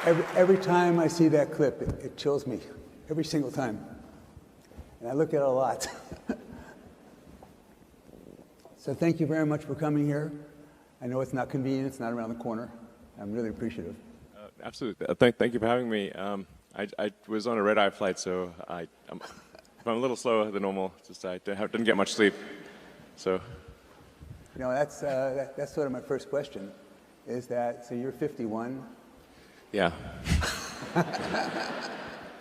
Every time I see that clip, it chills me, every single time. And I look at it a lot. So thank you very much for coming here. I know it's not convenient, it's not around the corner. I'm really appreciative. Absolutely. Thank you for having me. I was on a red-eye flight, so I'm a little slower than normal. Just I didn't get much sleep. So. You know, that's sort of my first question, is that, so you're 51. Yeah.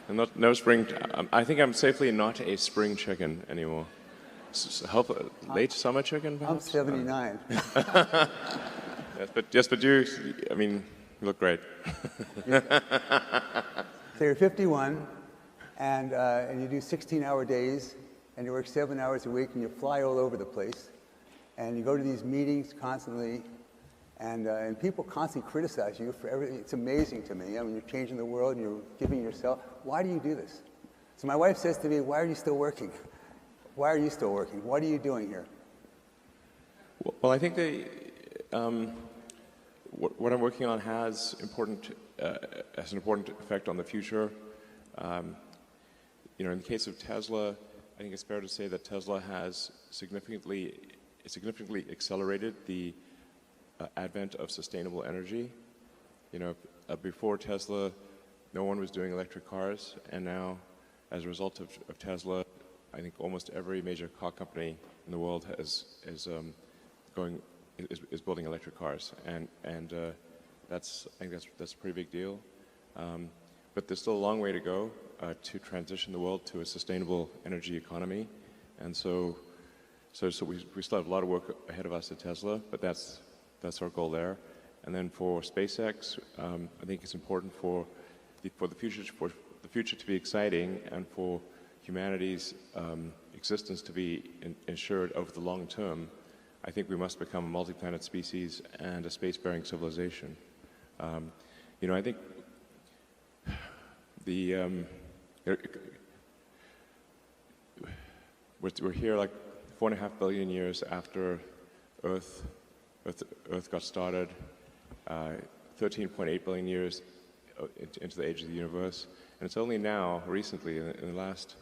I'm no spring. I think I'm safely not a spring chicken anymore. Late summer chicken, perhaps? I'm 79. Yes, but you, I mean, you look great. So you're 51, and you do 16-hour days, and you work 7 hours a week, and you fly all over the place, and you go to these meetings constantly, and people constantly criticize you for everything. It's amazing to me. I mean, you're changing the world, and you're giving yourself. Why do you do this? So my wife says to me, why are you still working? Why are you still working? What are you doing here? Well, I think what I'm working on has an important effect on the future. You know, in the case of Tesla, I think it's fair to say that Tesla has significantly accelerated the advent of sustainable energy. You know, before Tesla, no one was doing electric cars, and now, as a result of Tesla, I think almost every major car company in the world is building electric cars, and I think that's a pretty big deal. But there's still a long way to go to transition the world to a sustainable energy economy, and so we still have a lot of work ahead of us at Tesla, but that's our goal there. And then for SpaceX, I think it's important for the future to be exciting and for humanity's existence to be ensured over the long term. I think we must become a multi-planet species and a space-faring civilization. You know, I think we're here like 4.5 billion years after Earth got started, 13.8 billion years into the age of the universe, and it's only now, recently, in the last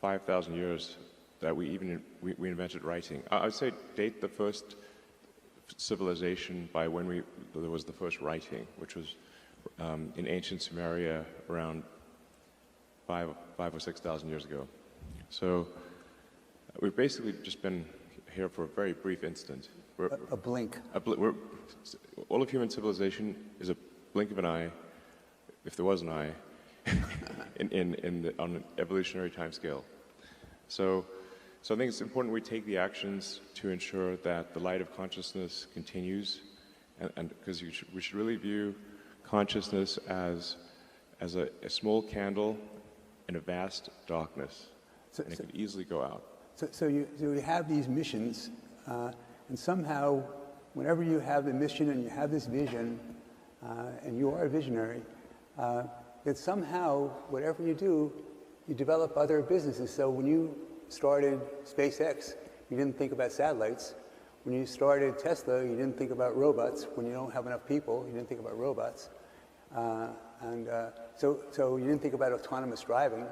5,000 years, that we invented writing. I would say date the first civilization by when there was the first writing, which was in ancient Sumeria around 5,000 or 6,000 years ago. So we've basically just been here for a very brief instant. A blink. All of human civilization is a blink of an eye, if there was an eye, on an evolutionary timescale. So I think it's important we take the actions to ensure that the light of consciousness continues, and because we should really view consciousness as a small candle in a vast darkness, and it could easily go out. So you have these missions, and somehow, whenever you have the mission and you have this vision, and you are a visionary, that somehow, whatever you do, you develop other businesses. So when you started SpaceX, you didn't think about satellites. When you started Tesla, you didn't think about robots. When you don't have enough people, you didn't think about robots. So you didn't think about autonomous driving.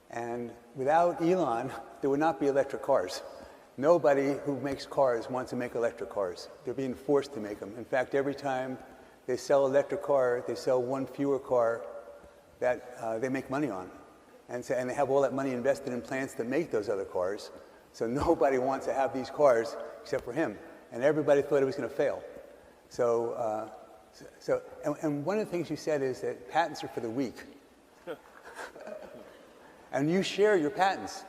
And without Elon, there would not be electric cars. Nobody who makes cars wants to make electric cars. They're being forced to make them. In fact, every time they sell an electric car, they sell one fewer car that they make money on. And they have all that money invested in plants that make those other cars. So nobody wants to have these cars except for him. And everybody thought it was going to fail. And one of the things you said is that patents are for the weak. And you share your patents.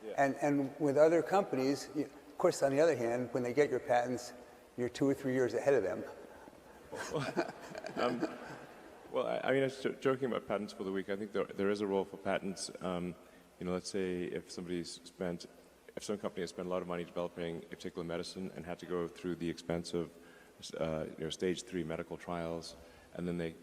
Yeah. And with other companies, of course, on the other hand, when they get your patents, you're 2 or 3 years ahead of them. Well, I mean, I was joking about patents for the weak. I think there is a role for patents. You know, let's say if some company has spent a lot of money developing a particular medicine and had to go through the expense of stage 3 medical trials, and then they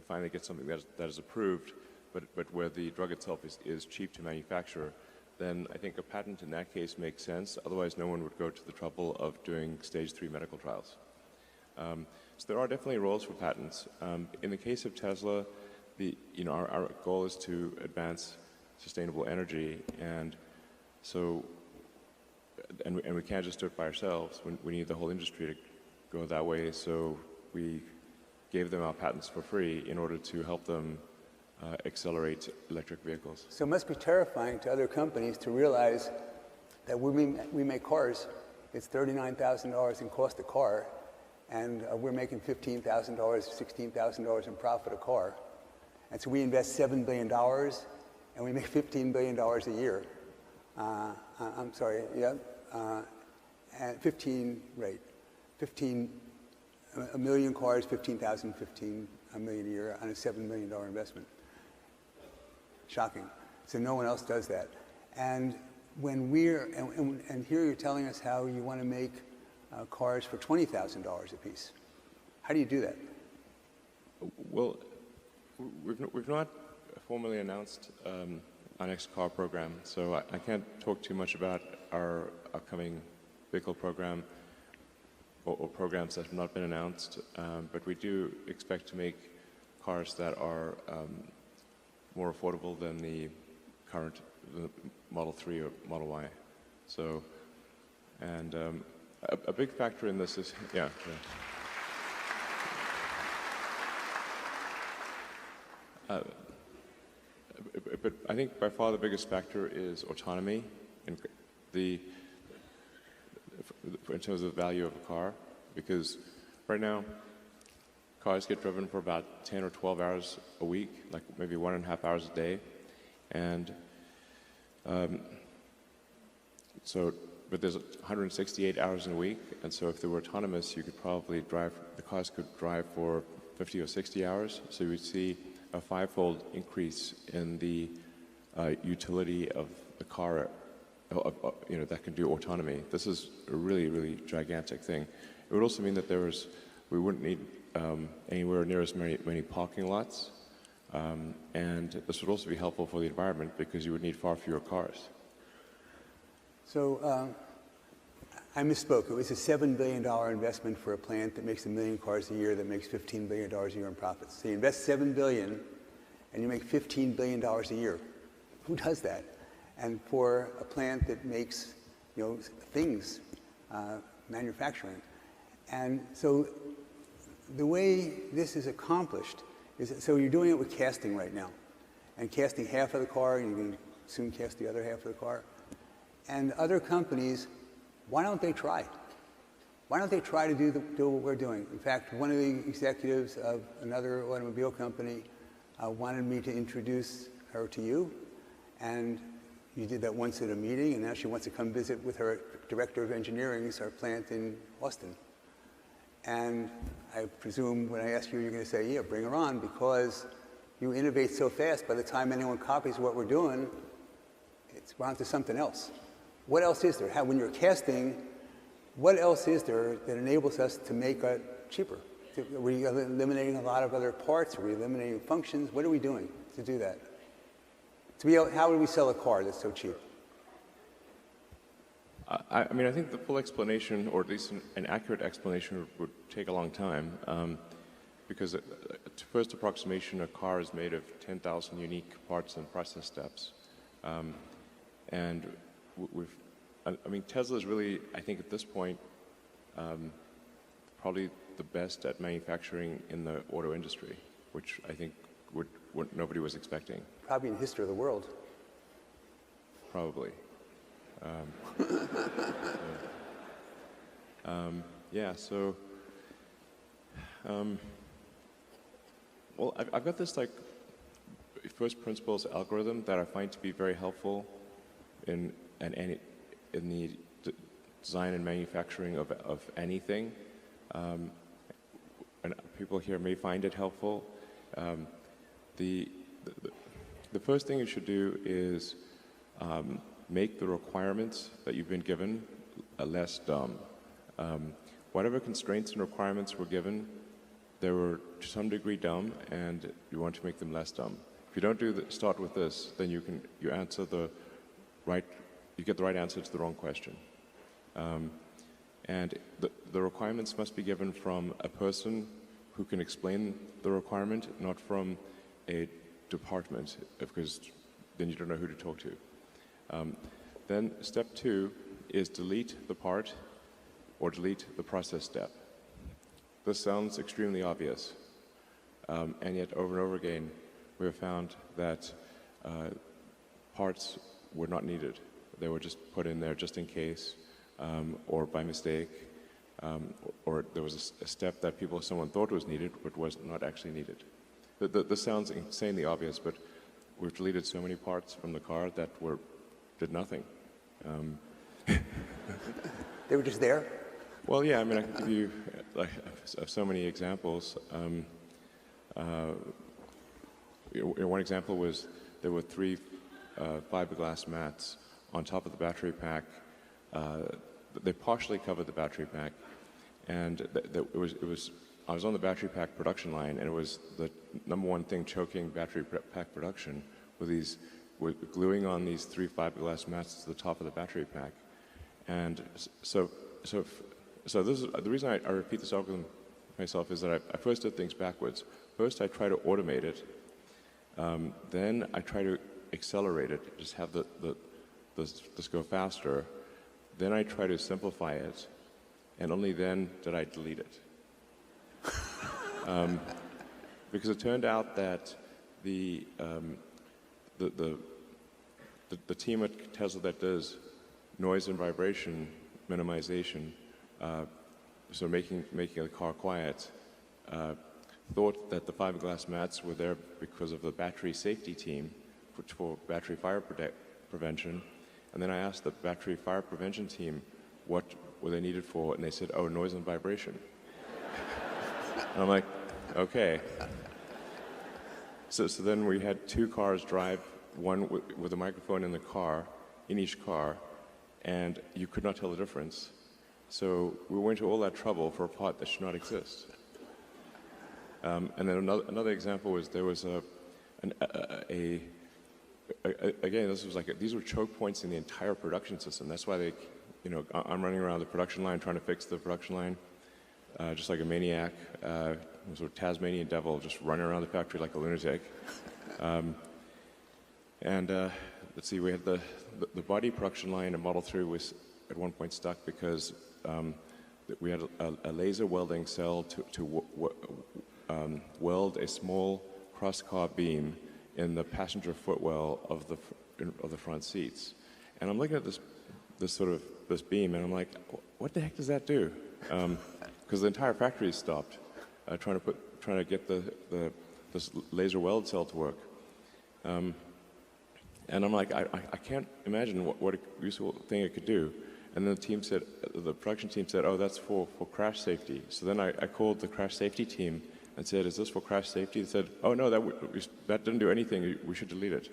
finally get something that is approved, but where the drug itself is cheap to manufacture, then I think a patent in that case makes sense. Otherwise, no one would go to the trouble of doing stage 3 medical trials. So there are definitely roles for patents. In the case of Tesla, our goal is to advance sustainable energy, and so, and we can't just do it by ourselves. We need the whole industry to go that way. So we gave them our patents for free in order to help them accelerate electric vehicles. So it must be terrifying to other companies to realize that when we make cars, it's $39,000 in cost a car, and we're making $15,000, $16,000 in profit a car. And so we invest $7 billion, and we make $15 billion a year. I'm sorry, yeah, and 15, right, 15, a million cars, 15,000, 15 a million a year on a $7 million investment. Shocking. So no one else does that. And when and here you're telling us how you want to make cars for $20,000 a piece. How do you do that? Well, we've not formally announced our next car program, so I can't talk too much about our upcoming vehicle program or programs that have not been announced, but we do expect to make cars that are more affordable than the current Model 3 or Model Y. So, and a big factor in this is, yeah. But I think by far the biggest factor is autonomy in terms of the value of a car, because right now cars get driven for about 10 or 12 hours a week, like maybe 1.5 hours a day, and but there's 168 hours in a week, and so if they were autonomous, you could probably the cars could drive for 50 or 60 hours, so you would see a 5-fold increase in the utility of the car, that can do autonomy. This is a really, really gigantic thing. It would also mean that we wouldn't need anywhere near as many parking lots, and this would also be helpful for the environment because you would need far fewer cars. So I misspoke. It was a $7 billion investment for a plant that makes 1 million cars a year that makes $15 billion a year in profits. So you invest $7 billion and you make $15 billion a year. Who does that? And for a plant that makes, things, manufacturing. And so the way this is accomplished is, so you're doing it with casting right now. And casting half of the car, and you can soon cast the other half of the car. And other companies, why don't they try? Why don't they try to do what we're doing? In fact, one of the executives of another automobile company wanted me to introduce her to you, and you did that once at a meeting, and now she wants to come visit with her director of engineering at our plant in Austin. And I presume when I ask you, you're going to say, yeah, bring her on, because you innovate so fast, by the time anyone copies what we're doing, we're on to something else. What else is there? When you're casting, what else is there that enables us to make it cheaper? Are we eliminating a lot of other parts? Are we eliminating functions? What are we doing to do that? How would we sell a car that's so cheap? I think the full explanation, or at least an accurate explanation, would take a long time, because first approximation, a car is made of 10,000 unique parts and process steps. And Tesla is really, I think at this point, probably the best at manufacturing in the auto industry, which I think what nobody was expecting. Probably in the history of the world. Probably. Well, I've got this first principles algorithm that I find to be very helpful in the design and manufacturing of anything, and people here may find it helpful. The first thing you should do is make the requirements that you've been given less dumb. Whatever constraints and requirements were given, they were to some degree dumb, and you want to make them less dumb. If you don't start with this, then you answer you get the right answer to the wrong question. And the requirements must be given from a person who can explain the requirement, not from a department, because then you don't know who to talk to. Then step 2 is delete the part or delete the process step. This sounds extremely obvious, and yet over and over again we have found that parts were not needed. They were just put in there just in case, or by mistake, or there was a step that someone thought was needed but was not actually needed. This sounds insanely obvious, but we've deleted so many parts from the car that did nothing. They were just there? Well, yeah, I mean, I can give you so many examples. One example was there were 3 fiberglass mats on top of the battery pack. They partially covered the battery pack, and I was on the battery pack production line, and it was the #1 thing choking battery pack production with gluing on these 3 fiberglass mats to the top of the battery pack. And so this is the reason I repeat this algorithm myself, is that I first did things backwards. First, I try to automate it. Then I try to accelerate it, just have this go faster. Then I try to simplify it, and only then did I delete it. Because it turned out that the team at Tesla that does noise and vibration minimization, so making the car quiet, thought that the fiberglass mats were there because of the battery safety team for battery fire prevention. And then I asked the battery fire prevention team what were they needed for, and they said, oh, noise and vibration. And I'm like, okay. So then we had 2 cars drive, one with a microphone in each car, and you could not tell the difference. So we went to all that trouble for a part that should not exist. And then another example was there was again, this was these were choke points in the entire production system. That's why I'm running around the production line trying to fix the production line, just like a maniac, sort of Tasmanian devil, just running around the factory like a lunatic. Let's see, we had the body production line in Model 3 was at one point stuck because we had a laser welding cell to weld a small cross-car beam in the passenger footwell of the front seats. And I'm looking at this beam, and I'm like, what the heck does that do? Because the entire factory stopped trying to get this laser weld cell to work. And I'm like, I can't imagine what a useful thing it could do. And then the production team said, oh, that's for crash safety. So then I called the crash safety team and said, is this for crash safety? They said, oh, no, that didn't do anything. We should delete it.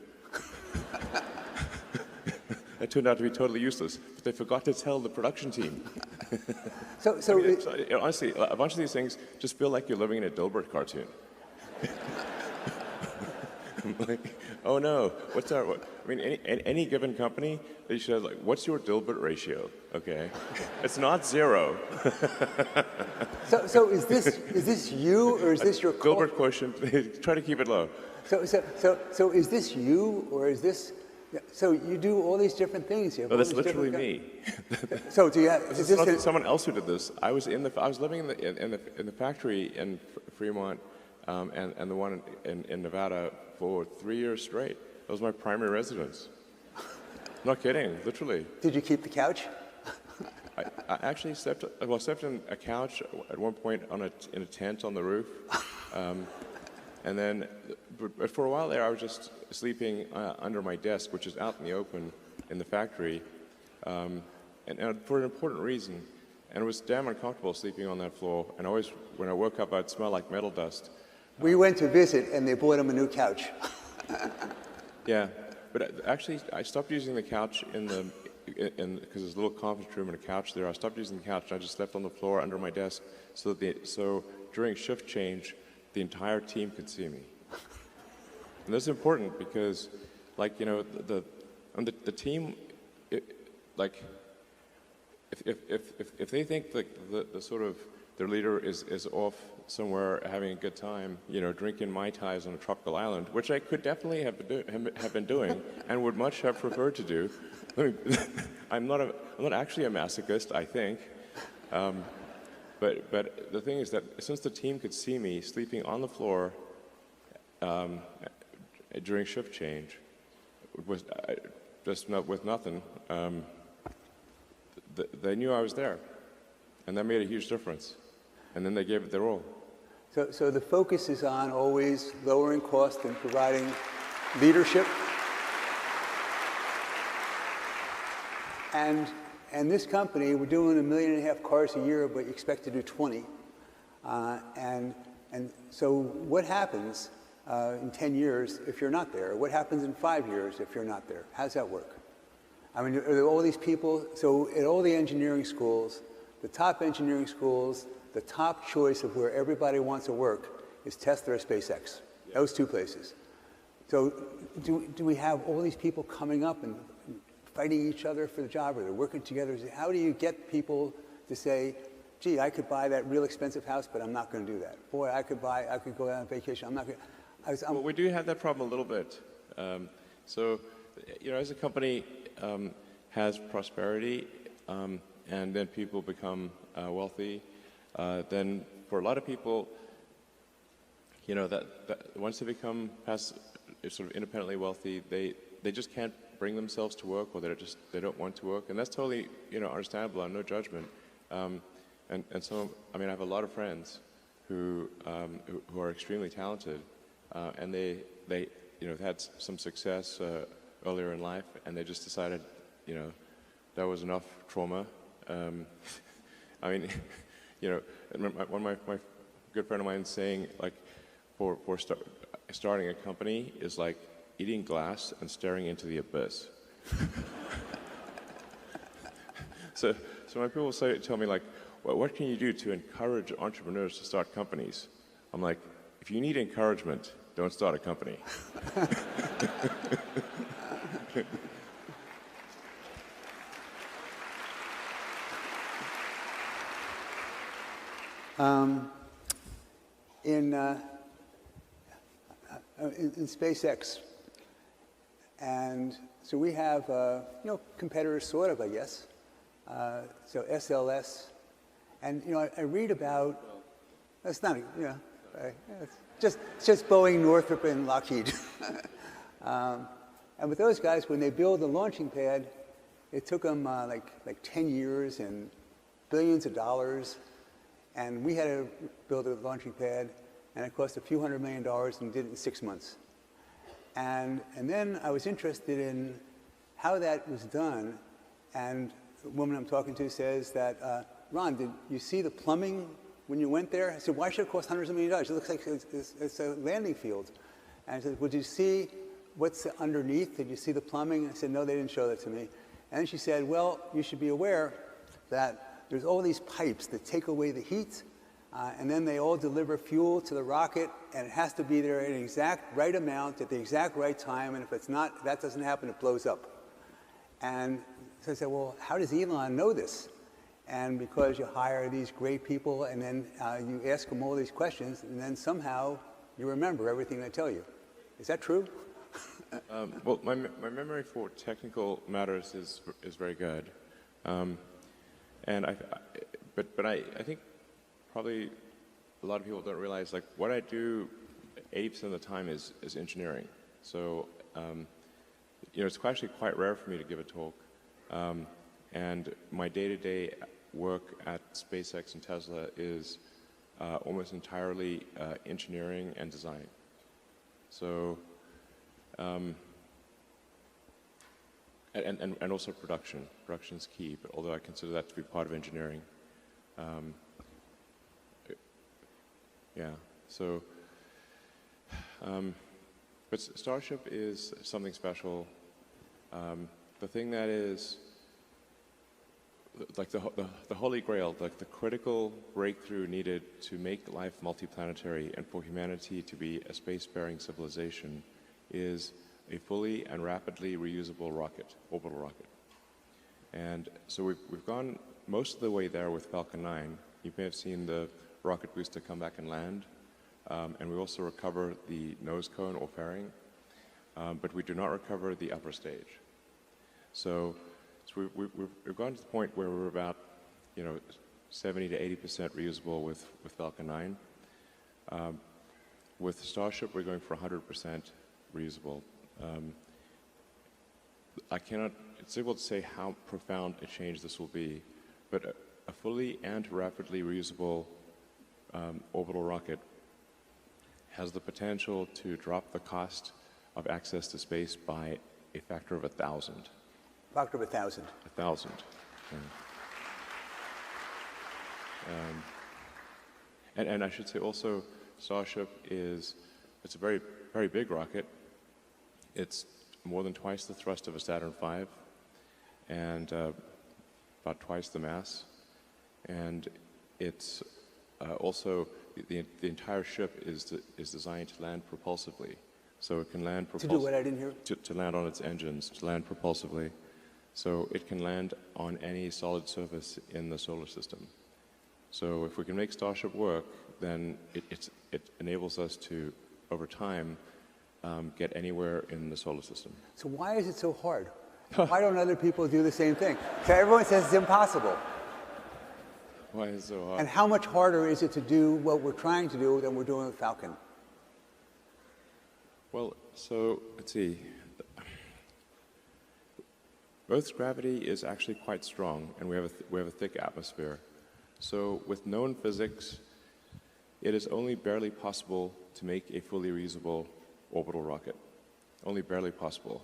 It turned out to be totally useless, but they forgot to tell the production team. Honestly, a bunch of these things just feel like you're living in a Dilbert cartoon. I'm like, oh no, any given company, they should have what's your Dilbert ratio? Okay, it's not 0. So is this you, or is this your Dilbert quotient? Try to keep it low. So is this you, or is this? So you do all these different things. No, that's literally me. So do you have? This is not someone else who did this. I was living in the factory in Fremont, and the one in Nevada for 3 years straight. That was my primary residence. Not kidding, literally. Did you keep the couch? I actually slept in a couch at one point in a tent on the roof. And then, but for a while there, I was just sleeping under my desk, which is out in the open in the factory, and for an important reason. And it was damn uncomfortable sleeping on that floor. And always, when I woke up, I'd smell like metal dust. We went to visit, and they bought him a new couch. Yeah, but actually, I stopped using the couch because there's a little conference room and a couch there. I stopped using the couch, and I just slept on the floor under my desk, so during shift change, the entire team could see me. And that's important because, the team, if they think the sort of their leader is off somewhere having a good time, you know, drinking Mai Tais on a tropical island, which I could definitely have been doing and would much have preferred to do. I'm not actually a masochist, I think. But the thing is that since the team could see me sleeping on the floor during shift change, with with nothing, they knew I was there, and that made a huge difference. And then they gave it their all. So the focus is on always lowering cost and providing leadership. And this company, we're doing 1.5 million cars a year, but you expect to do 20. And so what happens in 10 years if you're not there? What happens in 5 years if you're not there? How does that work? I mean, are there all these people? So at all the engineering schools, the top engineering schools, the top choice of where everybody wants to work is Tesla or SpaceX. Yeah. Those two places. So do we have all these people coming up and fighting each other for the job, or they're working together? How do you get people to say, gee, I could buy that real expensive house, but I'm not going to do that. Boy, I could go on vacation. I'm not going to. Well, we do have that problem a little bit. So, you know, as a company has prosperity, and then people become wealthy, then for a lot of people, you know, that once they become sort of independently wealthy, they just can't bring themselves to work, or they don't want to work, and that's totally, you know, understandable. And no judgment. And so, I mean, I have a lot of friends who are extremely talented, and they you know, had some success earlier in life, and they just decided, you know, that was enough trauma. I mean, you know, one of my good friend of mine saying, like, for starting a company is like eating glass and staring into the abyss. So when people tell me, like, well, what can you do to encourage entrepreneurs to start companies? I'm like, if you need encouragement, don't start a company. In SpaceX, and so we have you know, competitors, sort of, I guess. So SLS, and you know, I read about. That's not, you know, it's just Boeing, Northrop, and Lockheed. And with those guys, when they build the launching pad, it took them like 10 years and billions of dollars. And we had to build a launching pad, and it cost a few $100 million, and did it in 6 months. And then I was interested in how that was done, and the woman I'm talking to says that, Ron, did you see the plumbing when you went there? I said, why should it cost hundreds of millions of dollars? It looks like it's a landing field. And I said, well, did you see what's underneath? Did you see the plumbing? And I said, no, they didn't show that to me. And then she said, well, you should be aware that there's all these pipes that take away the heat, and then they all deliver fuel to the rocket, and it has to be there in an exact right amount at the exact right time, and if it's not, if that doesn't happen, it blows up. And so I said, well, how does Elon know this? And because you hire these great people, and then you ask them all these questions, and then somehow you remember everything they tell you. Is that true? Well, my memory for technical matters is very good. And but I think probably a lot of people don't realize, like, what I do 80% of the time is engineering. So you know, it's actually quite rare for me to give a talk. And my day-to-day work at SpaceX and Tesla is almost entirely engineering and design. So and also production. Production is key, but although I consider that to be part of engineering. Yeah, so, but Starship is something special. The thing that is, like the holy grail, like the critical breakthrough needed to make life multiplanetary and for humanity to be a space-faring civilization is a fully and rapidly reusable rocket, orbital rocket. And so we've gone most of the way there with Falcon 9, you may have seen the rocket booster come back and land, and we also recover the nose cone or fairing, but we do not recover the upper stage. So we've gotten to the point where we're about, 70 to 80% reusable with Falcon 9. With Starship, we're going for 100% reusable. It's difficult to say how profound a change this will be, but a fully and rapidly reusable orbital rocket has the potential to drop the cost of access to space by a factor of 1,000. Factor of 1,000. 1,000. And I should say also, Starship it's a very, very big rocket. It's more than twice the thrust of a Saturn V, and about twice the mass. And it's also, the entire ship is designed to land propulsively. So it can land propulsively. To do what? I didn't hear? To land on its engines, to land propulsively. So it can land on any solid surface in the solar system. So if we can make Starship work, then it enables us to, over time, get anywhere in the solar system. So why is it so hard? Why don't other people do the same thing? So everyone says it's impossible. Why is it so hard? And how much harder is it to do what we're trying to do than we're doing with Falcon? Well, so let's see. Earth's gravity is actually quite strong, and we have a thick atmosphere. So with known physics, it is only barely possible to make a fully reusable orbital rocket. Only barely possible.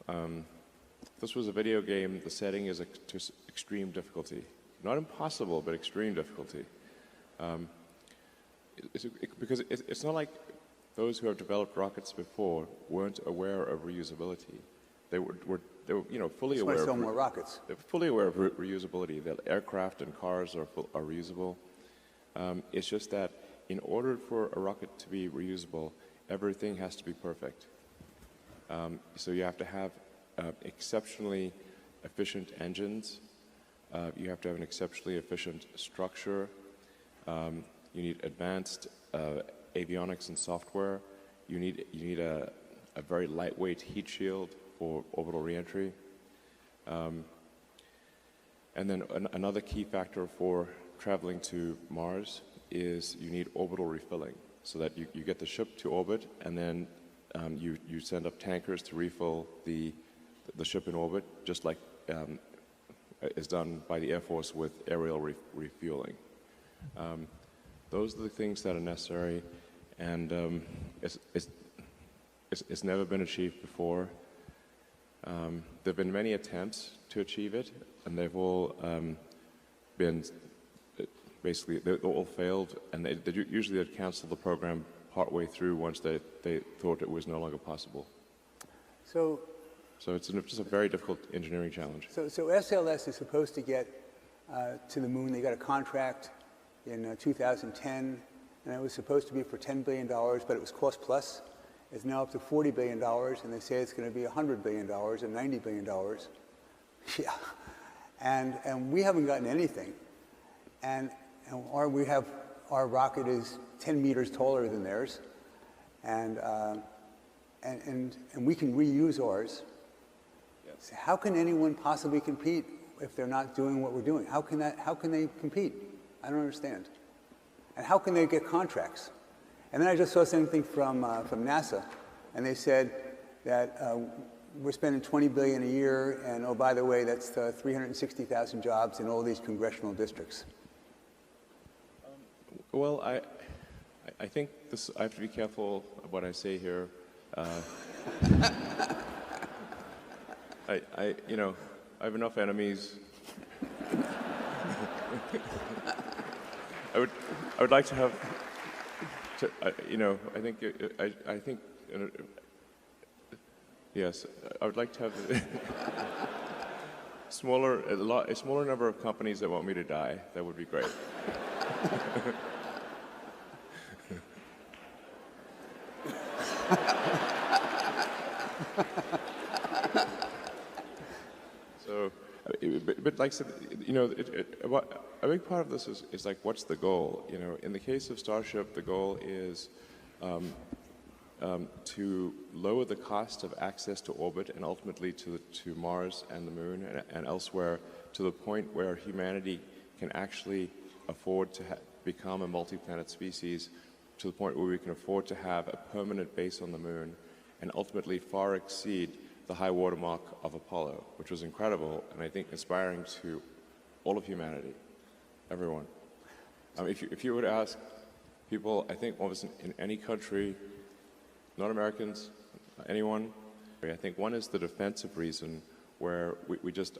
If this was a video game, the setting is to extreme difficulty. Not impossible, but extreme difficulty. Because it's not like those who have developed rockets before weren't aware of reusability. They were fully aware. Sell more rockets. They're fully aware of reusability. That aircraft and cars are reusable. It's just that in order for a rocket to be reusable, everything has to be perfect. So you have to have exceptionally efficient engines. You have to have an exceptionally efficient structure. You need advanced avionics and software. You need a very lightweight heat shield for orbital reentry. And then another key factor for traveling to Mars is you need orbital refilling, so that you get the ship to orbit, and then you send up tankers to refill the ship in orbit, just like is done by the Air Force with aerial refueling. Those are the things that are necessary, and it's never been achieved before. There have been many attempts to achieve it, and they've all been basically, they all failed, and they usually they'd cancel the program partway through once they thought it was no longer possible. So it's just a very difficult engineering challenge. So SLS is supposed to get to the moon. They got a contract in 2010, and it was supposed to be for $10 billion, but it was cost plus. It's now up to $40 billion, and they say it's going to be $100 billion and $90 billion. Yeah, and we haven't gotten anything, and our rocket is 10 meters taller than theirs, and we can reuse ours. Yes. So how can anyone possibly compete if they're not doing what we're doing? How can they compete? I don't understand. And how can they get contracts? And then I just saw something from NASA, and they said that we're spending $20 billion a year, and oh, by the way, that's 360,000 jobs in all these congressional districts. Well, I think I have to be careful of what I say here. I have enough enemies. I would like to have. Yes, I would like to have a smaller number of companies that want me to die. That would be great. So, but like I said, a big part of this is like, what's the goal? You know, in the case of Starship, the goal is to lower the cost of access to orbit and ultimately to Mars and the Moon and elsewhere, to the point where humanity can actually afford to become a multi-planet species, to the point where we can afford to have a permanent base on the Moon and ultimately far exceed the high watermark of Apollo, which was incredible and I think inspiring to all of humanity, everyone. If you were to ask people, I think almost in any country, not Americans, anyone, I think one is the defensive reason where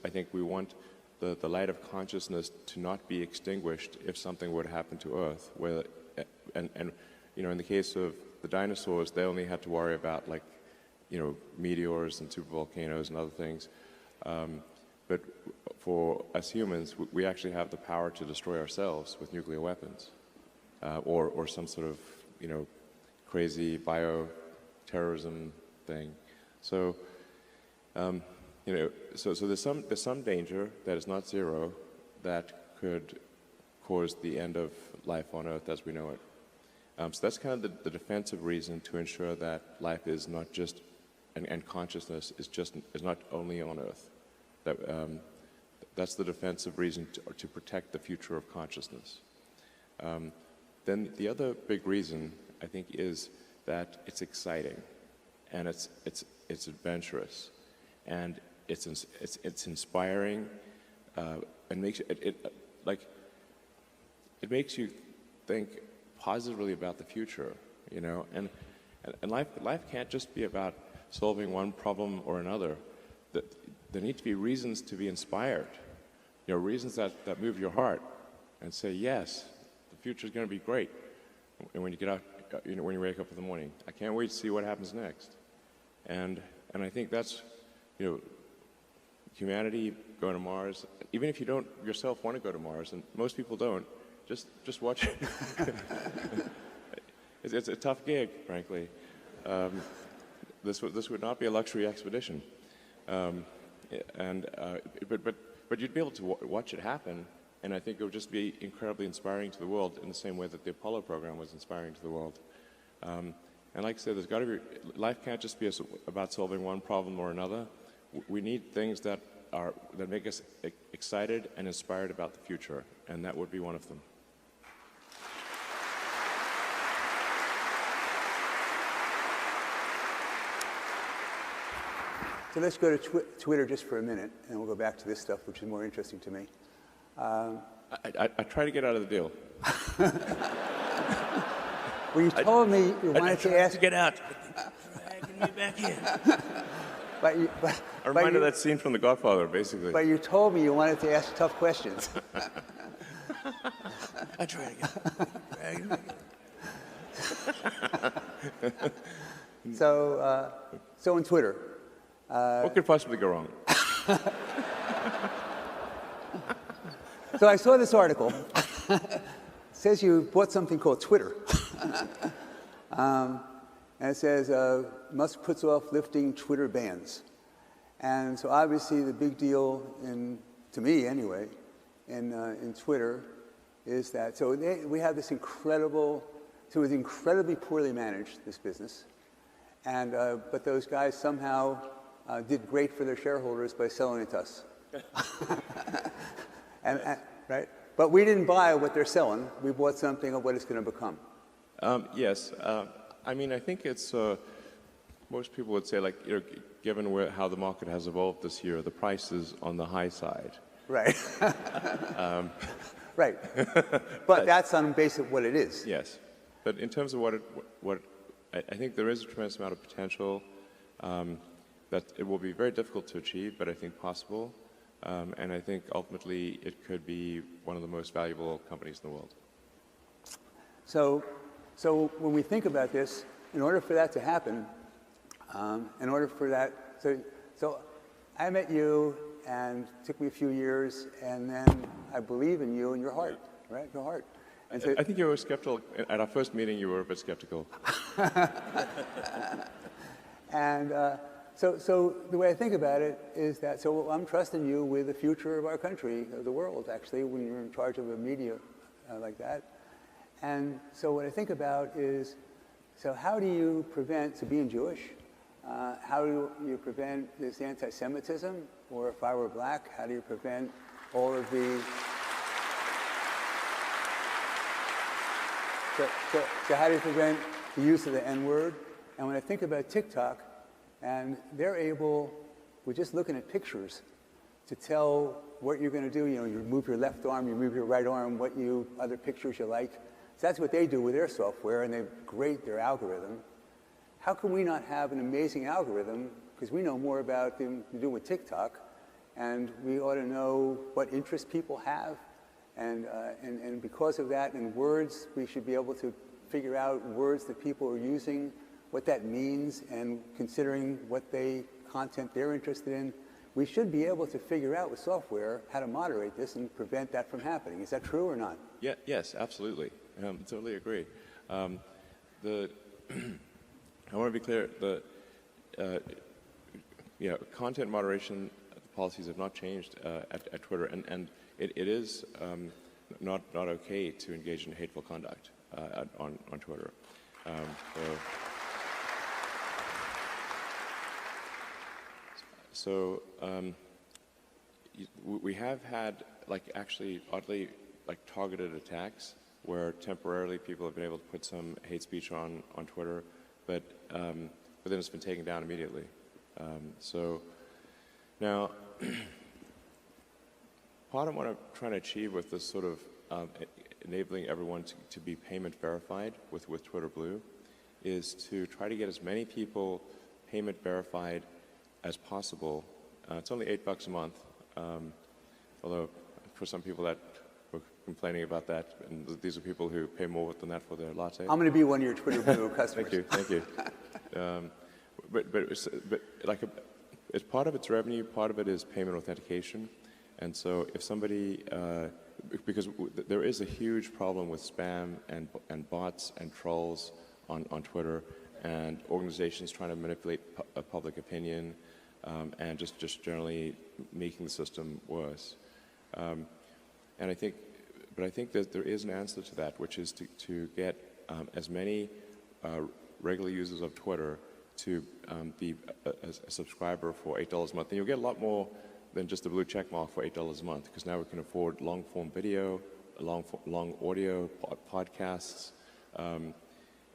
I think we want the light of consciousness to not be extinguished if something were to happen to Earth. And you know, in the case of the dinosaurs, they only had to worry about, like, you know, meteors and supervolcanoes and other things. But for us humans, we actually have the power to destroy ourselves with nuclear weapons, or some sort of, you know, crazy bioterrorism thing. So, you know, so there's some danger that is not zero that could cause the end of life on Earth as we know it. So that's kind of the defensive reason to ensure that life is not just, and consciousness is not only on Earth. That's the defensive reason to protect the future of consciousness. Then the other big reason, I think, is that it's exciting, and it's adventurous, and it's inspiring, and makes it makes you think positively about the future, you know, and life can't just be about solving one problem or another. There need to be reasons to be inspired, you know, reasons that move your heart and say, yes, the future is going to be great. And when you get out, you know, when you wake up in the morning, I can't wait to see what happens next. And I think that's, you know, humanity going to Mars, even if you don't yourself want to go to Mars, and most people don't, just watch it. It's a tough gig, frankly. This would not be a luxury expedition, but you'd be able to watch it happen, and I think it would just be incredibly inspiring to the world in the same way that the Apollo program was inspiring to the world. And like I said, there's got to be, life can't just be about solving one problem or another. We need things that make us excited and inspired about the future, and that would be one of them. So let's go to Twitter just for a minute, and we'll go back to this stuff, which is more interesting to me. I try to get out of the deal. Well, you told me you wanted to ask... to get out. Dragging me back in. I reminded that scene from The Godfather, basically. But you told me you wanted to ask tough questions. I try to get dragging me back in. So on Twitter... what could possibly go wrong? So I saw this article. It says you bought something called Twitter. And it says, Musk puts off lifting Twitter bans. And so obviously the big deal, to me anyway, in Twitter is that, so we have this incredible, so it was incredibly poorly managed, this business. And, but those guys somehow did great for their shareholders by selling it to us. Right? But we didn't buy what they're selling. We bought something of what it's going to become. Yes. I mean, I think it's, most people would say, like, you know, given how the market has evolved this year, the price is on the high side. Right. Right. But that's on base of what it is. Yes. But in terms of I think there is a tremendous amount of potential that it will be very difficult to achieve, but I think possible. And I think ultimately it could be one of the most valuable companies in the world. So when we think about this, in order for that to happen, so I met you and it took me a few years, and then I believe in you and your heart, right? Your heart. And so, I think you were skeptical. At our first meeting, you were a bit skeptical. And So the way I think about it is that, so I'm trusting you with the future of our country, of the world, actually, when you're in charge of a media like that. And so what I think about is, so how do you prevent, so being Jewish, how do you prevent this anti-Semitism? Or if I were black, how do you prevent all of the... So how do you prevent the use of the N-word? And when I think about TikTok, and they're able, with just looking at pictures, to tell what you're going to do. You know, you move your left arm, you move your right arm, what other pictures you like. So that's what they do with their software, and they're great, their algorithm. How can we not have an amazing algorithm? Because we know more about them to do with TikTok, and we ought to know what interests people have. And because of that, in words, we should be able to figure out words that people are using, what that means, and considering what content they're interested in. We should be able to figure out with software how to moderate this and prevent that from happening. Is that true or not? Yeah, yes, absolutely. Totally agree. I want to be clear. Content moderation policies have not changed at Twitter, and it is not okay to engage in hateful conduct on Twitter. We have had, actually oddly, targeted attacks where temporarily people have been able to put some hate speech on Twitter, but then it's been taken down immediately. So now, part of what I'm trying to achieve with this sort of enabling everyone to be payment verified with Twitter Blue is to try to get as many people payment verified as possible. It's only $8 a month, although for some people that were complaining about that, and these are people who pay more than that for their latte. I'm going to be one of your Twitter Blue customers. Thank you. It's part of its revenue, part of it is payment authentication, and so if somebody, because there is a huge problem with spam and bots and trolls on Twitter, and organizations trying to manipulate public opinion, and just generally making the system worse. I think that there is an answer to that, which is to get as many regular users of Twitter to be a subscriber for $8 a month. And you'll get a lot more than just the blue check mark for $8 a month, because now we can afford long-form video, long audio, podcasts,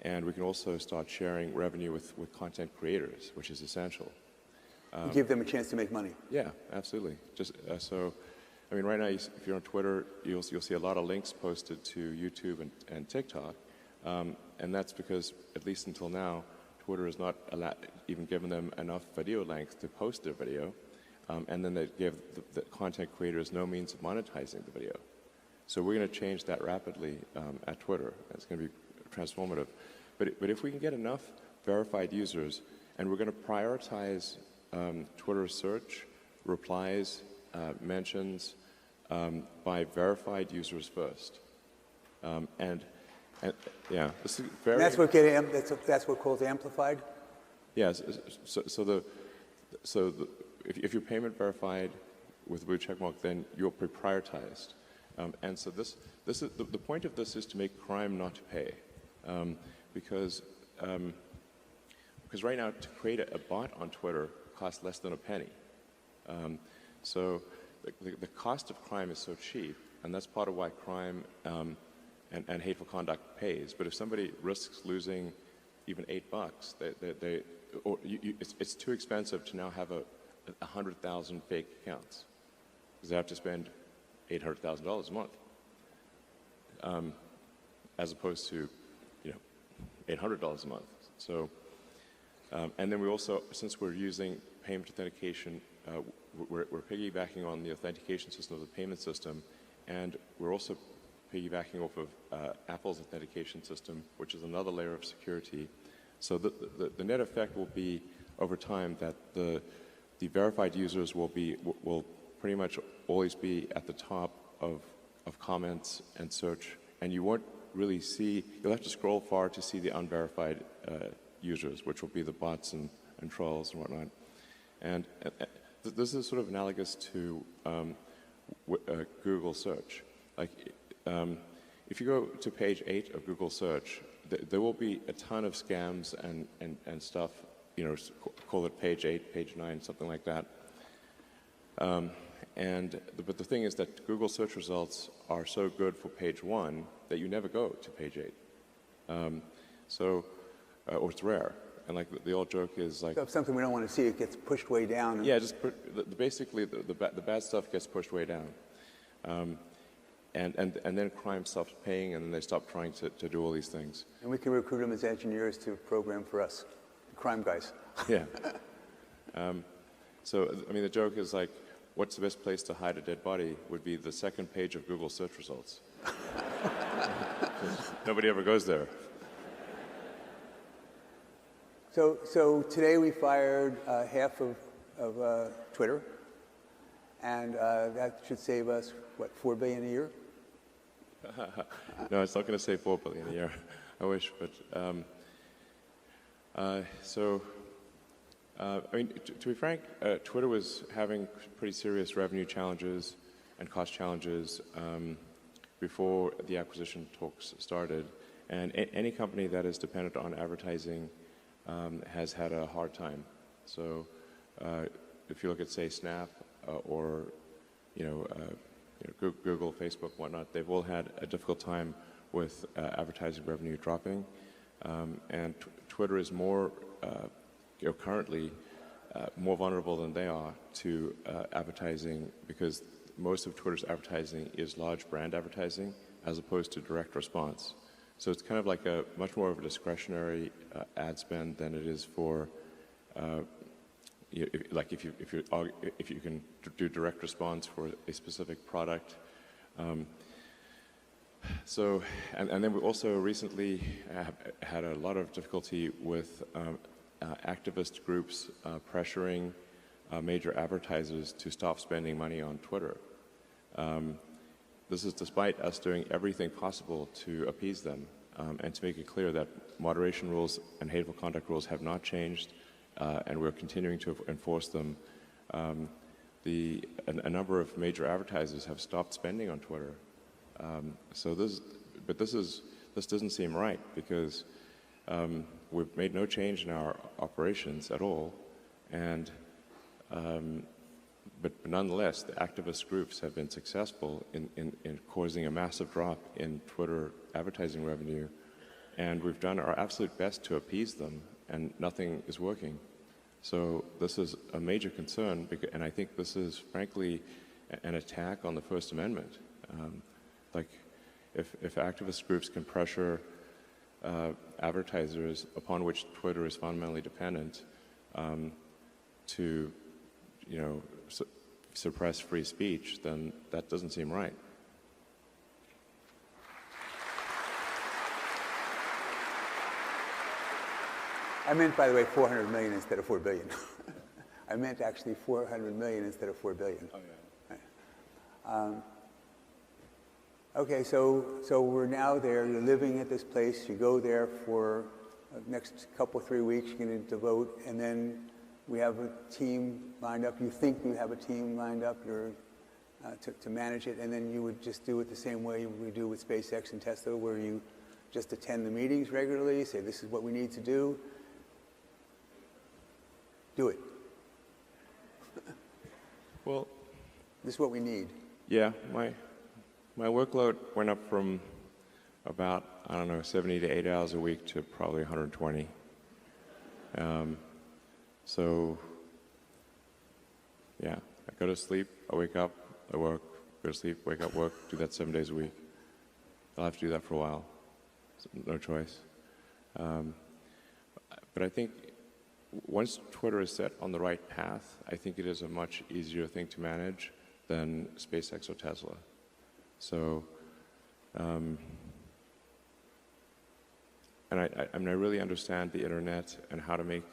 and we can also start sharing revenue with content creators, which is essential. Give them a chance to make money. Yeah, absolutely. Just right now, if you're on Twitter, you'll see a lot of links posted to YouTube and TikTok, and that's because, at least until now, Twitter has not even given them enough video length to post their video, and then they give the content creators no means of monetizing the video. So we're going to change that rapidly at Twitter. It's going to be transformative. But if we can get enough verified users, and we're going to prioritize Twitter search, replies, mentions by verified users first, yeah, this is very. And that's what calls amplified. Yes. If you're payment verified with a blue checkmark, then you're prioritized, and so this is the point of this is to make crime not to pay, because right now to create a bot on Twitter costs less than a penny. So the cost of crime is so cheap, and that's part of why crime and hateful conduct pays. But if somebody risks losing even $8, it's too expensive to now have 100,000 fake accounts, because they have to spend $800,000 a month, as opposed to $800 a month. So, and then we also, since we're using payment authentication, we're piggybacking on the authentication system of the payment system, and we're also piggybacking off of Apple's authentication system, which is another layer of security. So the net effect will be, over time, that the verified users will pretty much always be at the top of comments and search, and you won't really see, you'll have to scroll far to see the unverified users, which will be the bots and trolls and whatnot. And this is sort of analogous to Google search. Like, if you go to page 8 of Google search, there will be a ton of scams and stuff, you know, call it page 8, page 9, something like that. But the thing is that Google search results are so good for page 1 that you never go to page 8. Or it's rare. And like the old joke is like, So if something we don't want to see, it gets pushed way down. yeah, just basically the bad stuff gets pushed way down, and then crime stops paying, and then they stop trying to do all these things. And we can recruit them as engineers to program for us, the crime guys. Yeah. So I mean, the joke is like, what's the best place to hide a dead body would be the second page of Google search results. Nobody ever goes there. So today we fired half of Twitter, and that should save us, what, $4 billion a year? No, it's not going to save $4 billion a year. I wish, but I mean, to be frank, Twitter was having pretty serious revenue challenges and cost challenges before the acquisition talks started, and any company that is dependent on advertising has had a hard time. So if you look at, say, Snap or Google, Facebook, whatnot, they've all had a difficult time with advertising revenue dropping. And Twitter is more, currently more vulnerable than they are to advertising, because most of Twitter's advertising is large brand advertising as opposed to direct response. So it's kind of like a much more of a discretionary ad spend than it is for, if you can do direct response for a specific product. And then we also recently had a lot of difficulty with activist groups pressuring major advertisers to stop spending money on Twitter. This is despite us doing everything possible to appease them and to make it clear that moderation rules and hateful conduct rules have not changed, and we're continuing to enforce them. A number of major advertisers have stopped spending on Twitter. This doesn't seem right, because we've made no change in our operations at all, and but nonetheless, the activist groups have been successful in causing a massive drop in Twitter advertising revenue, and we've done our absolute best to appease them, and nothing is working. So this is a major concern, and I think this is, frankly, an attack on the First Amendment. Like, if activist groups can pressure advertisers upon which Twitter is fundamentally dependent to, suppress free speech, then that doesn't seem right. I meant, by the way, 400 million instead of 4 billion. I meant actually 400 million instead of 4 billion. Oh, yeah. Okay, so we're now there. You're living at this place. You go there for the next couple, 3 weeks. You're going to vote, and then we have a team lined up. You think you have a team lined up to manage it, and then you would just do it the same way we do with SpaceX and Tesla, where you just attend the meetings regularly, say this is what we need to do. Do it. Well, this is what we need. Yeah, my workload went up from about, 70 to 80 hours a week to probably 120. So, yeah, I go to sleep, I wake up, I work, go to sleep, wake up, work, do that 7 days a week. I'll have to do that for a while. No choice. But I think once Twitter is set on the right path, I think it is a much easier thing to manage than SpaceX or Tesla. So, and I really understand the internet and how to make.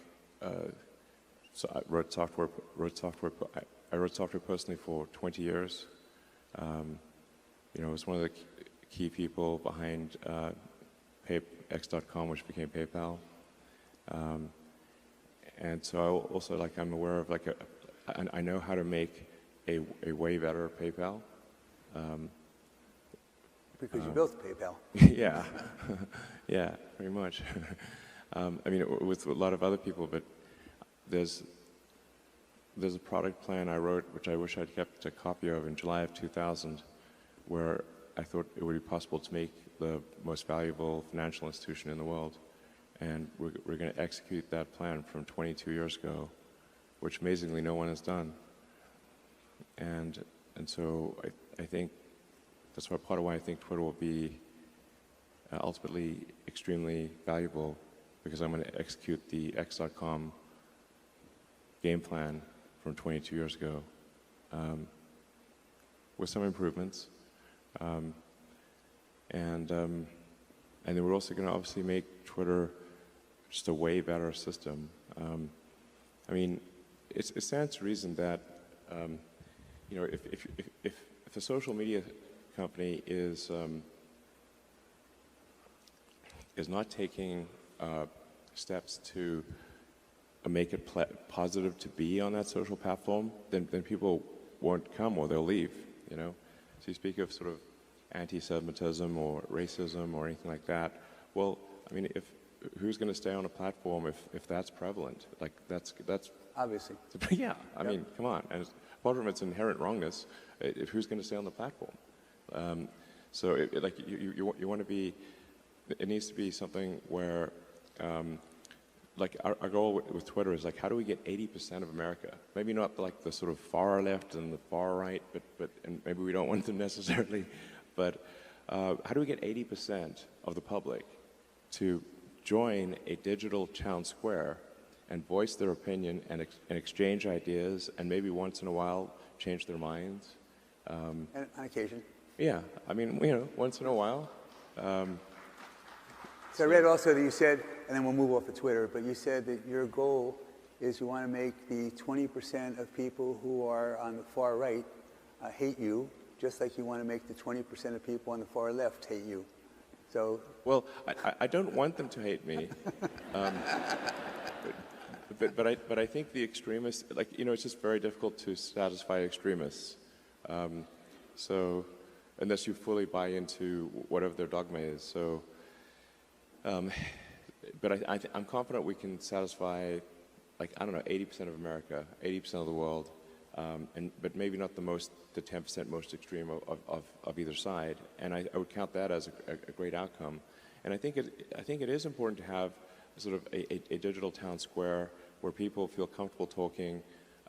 So I wrote software. I wrote software personally for 20 years. I was one of the key people behind X.com, which became PayPal. And so I also, like, I'm aware of, like, I know how to make a way better PayPal. Because you built PayPal. Yeah, yeah, pretty much. I mean, with a lot of other people, but there's a product plan I wrote, which I wish I'd kept a copy of in July of 2000, where I thought it would be possible to make the most valuable financial institution in the world. And we're going to execute that plan from 22 years ago, which amazingly no one has done. And so I think that's part of why I think Twitter will be ultimately extremely valuable, because I'm going to execute the X.com game plan from 22 years ago with some improvements. And then we're also going to obviously make Twitter just a way better system. I mean, it stands to reason that you know, if a social media company is not taking steps to make it positive to be on that social platform, then people won't come or they'll leave. You know, so you speak of sort of anti-Semitism or racism or anything like that. Well, I mean, who's going to stay on a platform if that's prevalent? Like that's Obviously. Yeah, I mean, come on. And apart from its inherent wrongness, who's going to stay on the platform? So, like, you want to be. It needs to be something where, like, our goal with Twitter is, like, how do we get 80% of America? Maybe not like the sort of far left and the far right, but and maybe we don't want them necessarily, but how do we get 80% of the public to join a digital town square and voice their opinion and exchange ideas, and maybe once in a while change their minds? And on occasion. Yeah, I mean, you know, once in a while. So I read also that you said, and then we'll move off of Twitter, but you said that your goal is you want to make the 20% of people who are on the far right hate you, just like you want to make the 20% of people on the far left hate you. So. Well, I don't want them to hate me. But I think the extremists, like, you know, it's just very difficult to satisfy extremists. So, unless you fully buy into whatever their dogma is. So, but I'm confident we can satisfy, like, I don't know, 80% of America, 80% of the world, but maybe not the 10% most extreme of either side. And I would count that as a great outcome. And I think it is important to have sort of a digital town square where people feel comfortable talking.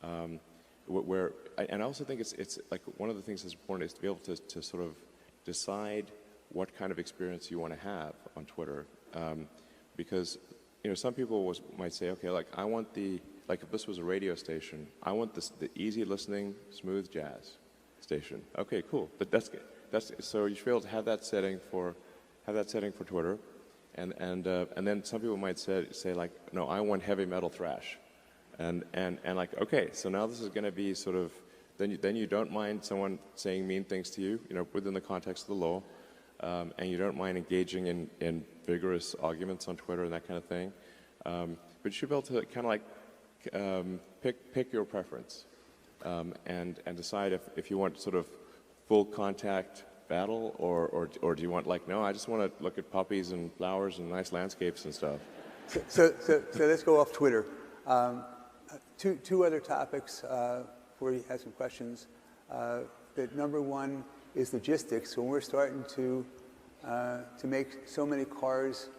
And I also think it's like one of the things that's important is to be able to sort of decide what kind of experience you want to have on Twitter, because, you know, some people might say, okay, like, I want like, if this was a radio station, I want the easy listening, smooth jazz station. Okay, cool. But that's so you should be able to have that setting for Twitter, and then some people might say like, no, I want heavy metal thrash, and like, okay, so now this is going to be sort of, then you don't mind someone saying mean things to you, you know, within the context of the law, and you don't mind engaging in vigorous arguments on Twitter and that kind of thing, but you should be able to kind of like pick your preference, and decide if you want sort of full contact battle, or do you want, like, no, I just want to look at puppies and flowers and nice landscapes and stuff. So let's go off Twitter. Two other topics before you have some questions. That number one is logistics. When we're starting to make so many cars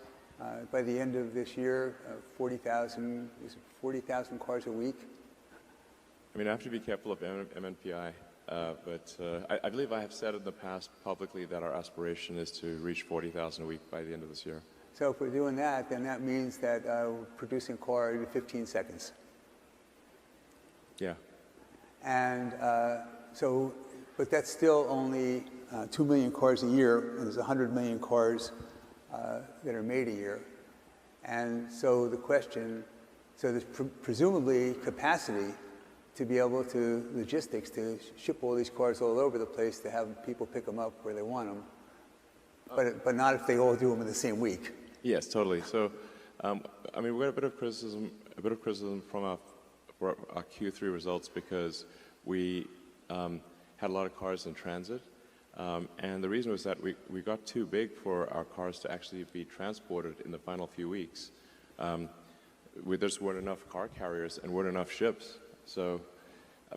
by the end of this year, 40,000 cars a week. I mean, I have to be careful of MNPI. But I believe I have said in the past publicly that our aspiration is to reach 40,000 a week by the end of this year. So if we're doing that, then that means that we're producing a car every 15 seconds. Yeah. And but that's still only 2 million cars a year, and there's 100 million cars that are made a year. And so the question, so there's presumably capacity to be able to, logistics, to ship all these cars all over the place, to have people pick them up where they want them, but not if they all do them in the same week. Yes, totally. So I mean, we got a bit of criticism from for our Q3 results because we had a lot of cars in transit, and the reason was that we got too big for our cars to actually be transported in the final few weeks. There just weren't enough car carriers and weren't enough ships. So,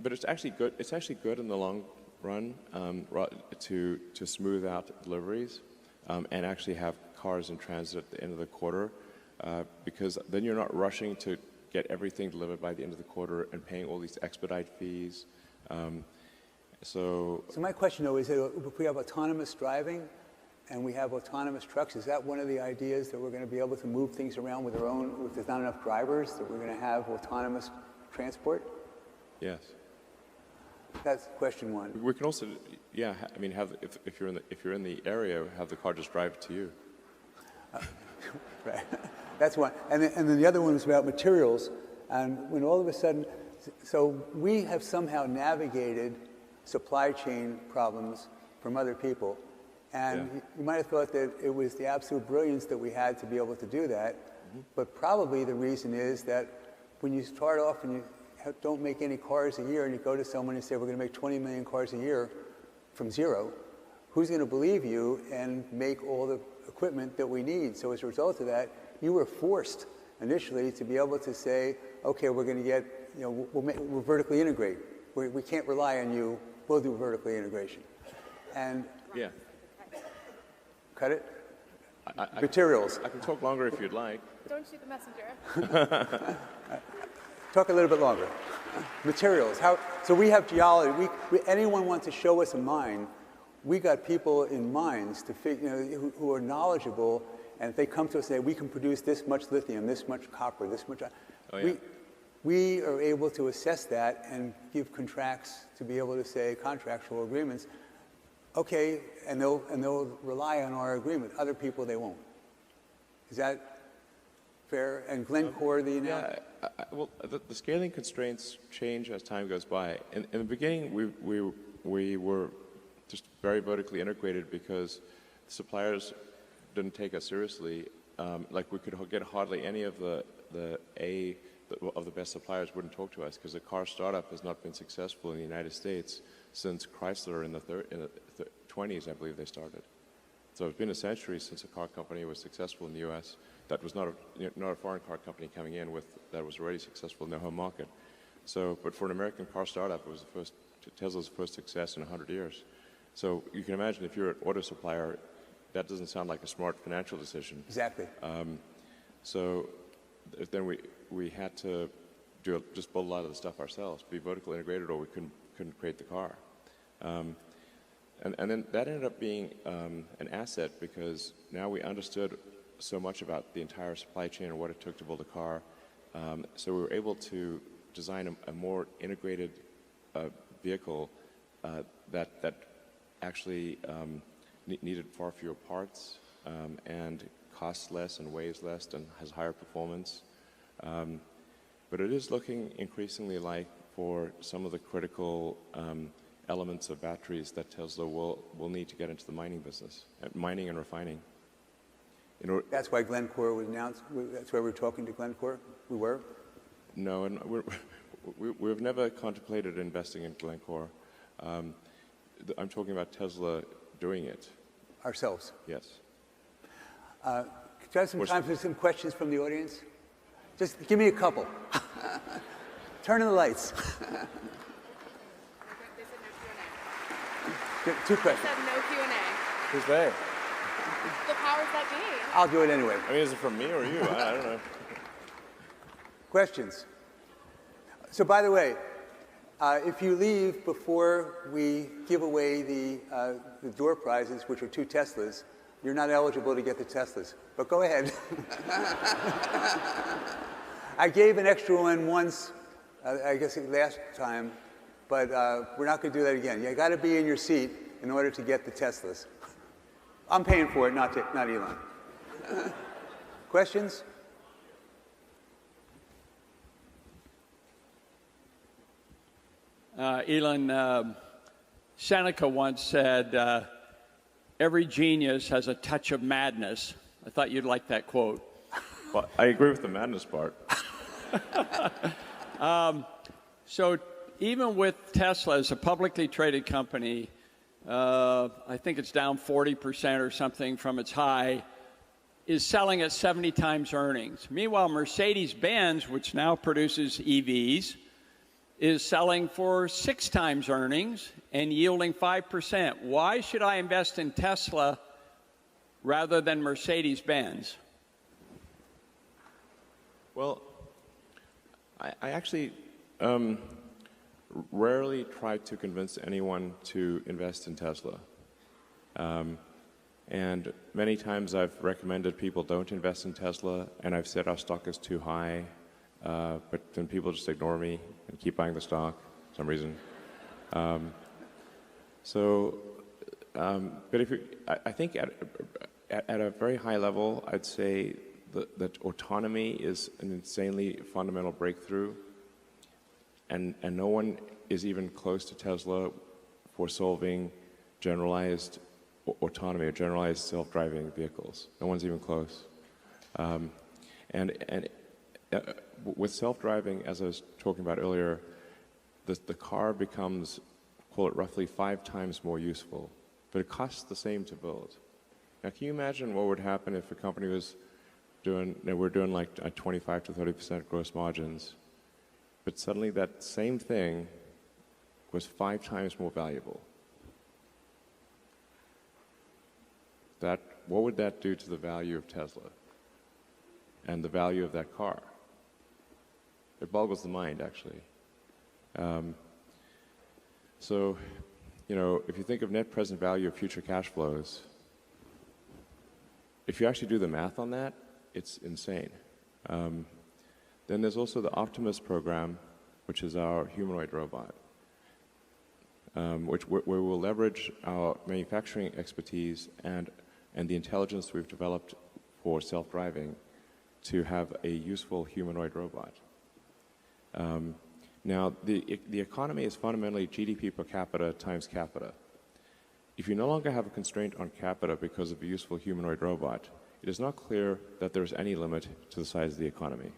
but it's actually good. It's actually good in the long run to smooth out deliveries and actually have cars in transit at the end of the quarter, because then you're not rushing to get everything delivered by the end of the quarter and paying all these expedite fees. So my question, though, is that if we have autonomous driving and we have autonomous trucks, is that one of the ideas that we're going to be able to move things around with our own, if there's not enough drivers, that we're going to have autonomous transport? Yes. That's question one. We can also, yeah, I mean, if you're in the area, have the car just drive to you. Right. That's one. And then the other one is about materials. And when all of a sudden, so we have somehow navigated supply chain problems from other people. And Yeah. you might have thought that it was the absolute brilliance that we had to be able to do that. But probably the reason is that when you start off and you don't make any cars a year and you go to someone and say, we're going to make 20 million cars a year from zero, who's going to believe you and make all the equipment that we need? So as a result of that, you were forced initially to be able to say, okay, we're going to get, we'll vertically integrate. We can't rely on you. We'll do vertically integration. And Yeah. cut it? Materials. I can talk longer if you'd like. Don't shoot the messenger. Talk a little bit longer. Materials. So we have geology. Anyone wants to show us a mine, we got people in mines to who are knowledgeable, and if they come to us and say, we can produce this much lithium, this much copper, this much... Oh, yeah. We are able to assess that and give contracts to be able to say, contractual agreements, okay, and they'll rely on our agreement. Other people, they won't. Is that fair? And Glencore, Yeah, well, the scaling constraints change as time goes by. In the beginning, we were just very vertically integrated because suppliers didn't take us seriously. Like we could get hardly any of the best suppliers wouldn't talk to us because a car startup has not been successful in the United States since Chrysler in the 20s, I believe they started. So it's been a century since a car company was successful in the U.S. that was not a foreign car company coming in that was already successful in their home market. So, but for an American car startup, it was Tesla's first success in 100 years. So you can imagine if you're an auto supplier, that doesn't sound like a smart financial decision. Exactly. So then we had to just build a lot of the stuff ourselves, be vertically integrated, or we couldn't create the car. And then that ended up being an asset because now we understood so much about the entire supply chain and what it took to build a car. So we were able to design a more integrated vehicle that actually needed far fewer parts and costs less and weighs less and has higher performance. But it is looking increasingly like for some of the critical elements of batteries that Tesla will need to get into the mining business, mining and refining. That's why Glencore was announced. That's why we're talking to Glencore. We were. No, and we've never contemplated investing in Glencore. I'm talking about Tesla doing it. Ourselves. Yes. Do you have some time for some questions from the audience? Just give me a couple. Turn on the lights. They said no Q&A. Two They questions. said no Q&A. Who's they? The powers that be. I'll do it anyway. I mean, is it from me or you? I don't know. Questions? So by the way, if you leave before we give away the door prizes, which are 2 Teslas, you're not eligible to get the Teslas. But go ahead. I gave an extra one once, I guess last time, but we're not going to do that again. You got to be in your seat in order to get the Teslas. I'm paying for it, not Elon. Questions? Elon, Seneca once said, every genius has a touch of madness. I thought you'd like that quote. Well, I agree with the madness part. So even with Tesla as a publicly traded company, I think it's down 40% or something from its high, is selling at 70 times earnings. Meanwhile, Mercedes-Benz, which now produces EVs, is selling for 6 times earnings and yielding 5%. Why should I invest in Tesla rather than Mercedes-Benz? Well, I actually rarely try to convince anyone to invest in Tesla. And many times I've recommended people don't invest in Tesla, and I've said our stock is too high, but then people just ignore me and keep buying the stock for some reason. But if I think at a very high level, I'd say that autonomy is an insanely fundamental breakthrough, and no one is even close to Tesla for solving generalized autonomy or generalized self-driving vehicles. No one's even close. With self-driving, as I was talking about earlier, the car becomes, call it roughly 5 times more useful, but it costs the same to build. Now, can you imagine what would happen if a company was doing, we're doing like 25 to 30% gross margins, but suddenly that same thing was 5 times more valuable? What would that do to the value of Tesla and the value of that car? It boggles the mind, actually. So, if you think of net present value of future cash flows, if you actually do the math on that, it's insane. Then there's also the Optimus program, which is our humanoid robot, where we'll leverage our manufacturing expertise and the intelligence we've developed for self-driving to have a useful humanoid robot. Now, the economy is fundamentally GDP per capita times capita. If you no longer have a constraint on capita because of a useful humanoid robot, it is not clear that there's any limit to the size of the economy.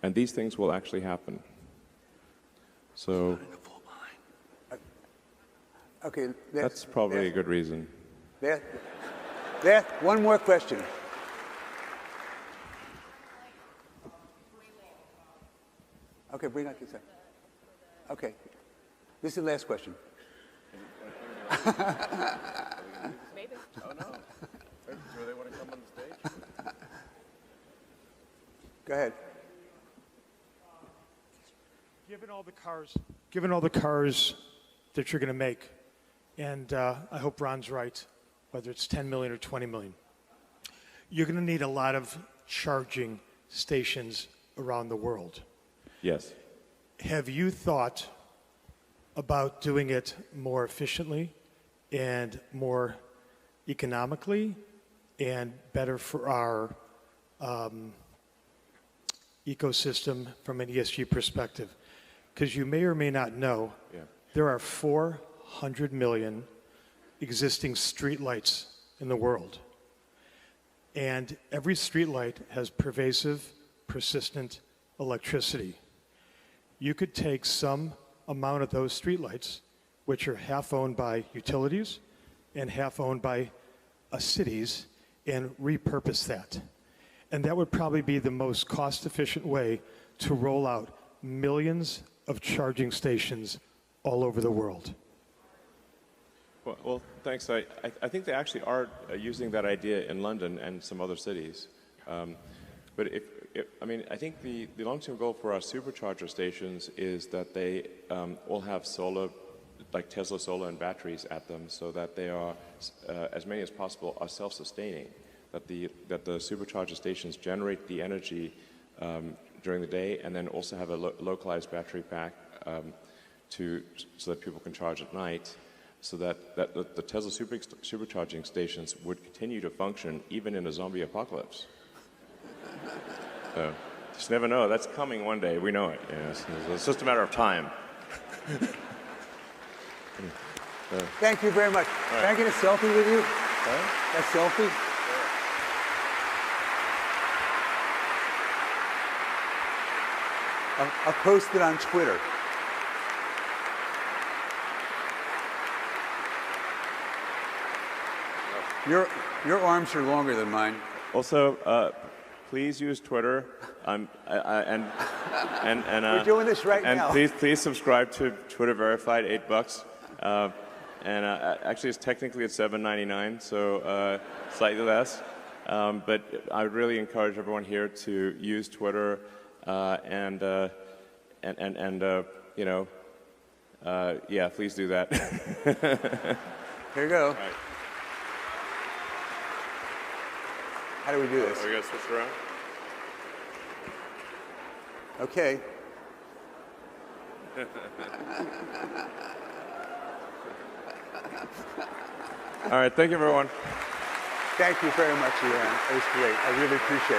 And these things will actually happen. So Okay, that's probably a good reason. there, one more question. Okay, bring up your side. Okay, this is the last question. Maybe. Oh, no. Do they want to come on the stage? Go ahead. Given all the cars that you're going to make, and I hope Ron's right, whether it's 10 million or 20 million, you're going to need a lot of charging stations around the world. Yes. Have you thought about doing it more efficiently and more economically and better for our ecosystem from an ESG perspective? Because you may or may not know, there are 400 million existing streetlights in the world. And every streetlight has pervasive, persistent electricity. You could take some amount of those streetlights, which are half owned by utilities and half owned by cities, and repurpose that. And that would probably be the most cost-efficient way to roll out millions of charging stations all over the world. Well, thanks. I think they actually are using that idea in London and some other cities. But I think the long-term goal for our supercharger stations is that they all have solar, like Tesla solar and batteries at them, so that they are, as many as possible, are self-sustaining. That the supercharger stations generate the energy during the day, and then also have a localized battery pack so that people can charge at night, so that the Tesla supercharging stations would continue to function even in a zombie apocalypse. So, just never know. That's coming one day. We know it. Yes. It's just a matter of time. Thank you very much. right. Can I get a selfie with you? Sorry? A selfie? I'll post it on Twitter. Your arms are longer than mine. Also, please use Twitter. We're doing this right now. And please subscribe to Twitter Verified, $8. Actually, it's technically at $7.99, so slightly less. But I would really encourage everyone here to use Twitter yeah, please do that. Here you go. Right. How do we do this? Are we going to switch it around? Okay. All right, thank you, everyone. Thank you very much, Elon. It was great. I really appreciate it.